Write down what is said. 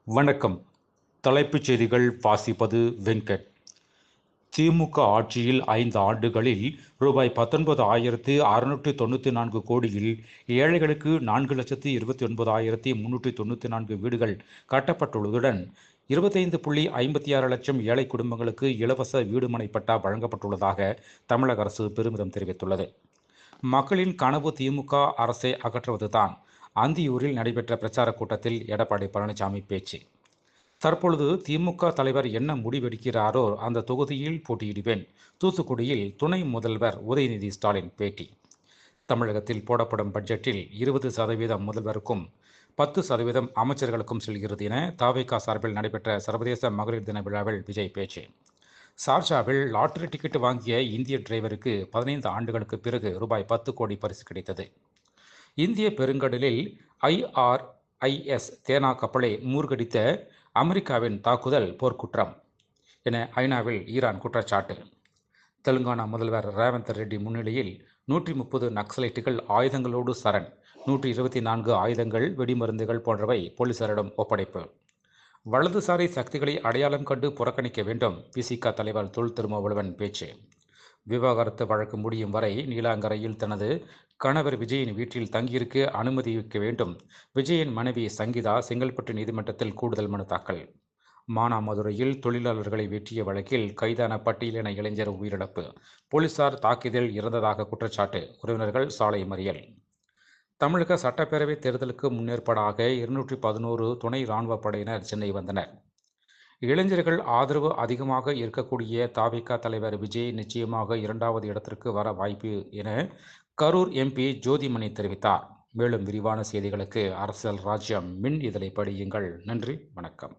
வணக்கம். தலைப்புச் செய்திகள் வாசிப்பது வெங்கட். திமுக ஆட்சியில் 5 ஆண்டுகளில் ரூபாய் 19,694 கோடியில் ஏழைகளுக்கு 4,29,394 வீடுகள் கட்டப்பட்டுள்ளதுடன் 25.56 லட்சம் ஏழை குடும்பங்களுக்கு இலவச வீடுமனை பட்டா வழங்கப்பட்டுள்ளதாக தமிழக அரசு பெருமிதம் தெரிவித்துள்ளது. மக்களின் கனவு திமுக அரசை அகற்றுவதுதான். அந்தியூரில் நடைபெற்ற பிரச்சாரக் கூட்டத்தில் எடப்பாடி பழனிசாமி பேச்சு. தற்பொழுது திமுக தலைவர் என்ன முடிவெடுக்கிறாரோ அந்த தொகுதியில் போட்டியிடுவேன். தூத்துக்குடியில் துணை முதல்வர் உதயநிதி ஸ்டாலின் பேட்டி. தமிழகத்தில் போடப்படும் பட்ஜெட்டில் 20% முதல்வருக்கும் 10% அமைச்சர்களுக்கும் செல்கிறது என தவிக சார்பில் நடைபெற்ற சர்வதேச மகளிர் தின விழாவில் விஜய் பேச்சு. ஷார்ஜாவில் லாட்டரி டிக்கெட் வாங்கிய இந்திய டிரைவருக்கு 15 ஆண்டுகளுக்கு பிறகு ரூபாய் 10 கோடி பரிசு கிடைத்தது. இந்திய பெருங்கடலில் IRIS தேனா கப்பலை மூழ்கடித்த அமெரிக்காவின் தாக்குதல் போர்க்குற்றம் என ஐநாவில் ஈரான் குற்றச்சாட்டு. தெலுங்கானா முதல்வர் ரேவந்த் ரெட்டி முன்னிலையில் 130 நக்சலைட்டுகள் ஆயுதங்களோடு சரண். 124 ஆயுதங்கள், வெடிமருந்துகள் போன்றவை போலீசாரிடம் ஒப்படைப்பு. வலதுசாரி சக்திகளை அடையாளம் கண்டு புறக்கணிக்க வேண்டும். விசிக தலைவர் தொல் திருமாவளவன் பேச்சு. விவாகரத்து வழக்கு முடியும் வரை நீலாங்கரையில் தனது கணவர் விஜயின் வீட்டில் தங்கியிருக்க அனுமதிக்க வேண்டும். விஜயின் மனைவி சங்கீதா செங்கல்பட்டு நீதிமன்றத்தில் கூடுதல் மனு தாக்கல். மானாமதுரையில் தொழிலாளர்களை வெட்டிய வழக்கில் கைதான பட்டியலின இளைஞர் உயிரிழப்பு. போலீசார் தாக்கியதில் இறந்ததாக குற்றச்சாட்டு. உறவினர்கள் சாலை மறியல். தமிழக சட்டப்பேரவை தேர்தலுக்கு முன்னேற்பாடாக 211 துணை ராணுவ படையினர் சென்னை வந்தனர். இளைஞர்கள் ஆதரவு அதிகமாக இருக்கக்கூடிய தவிக தலைவர் விஜய் நிச்சயமாக 2வது இடத்திற்கு வர வாய்ப்பு என கரூர் MP ஜோதிமணி தெரிவித்தார். மேலும் விரிவான செய்திகளுக்கு அரசியல் ராஜ்யம் மின் இதழை படியுங்கள். நன்றி, வணக்கம்.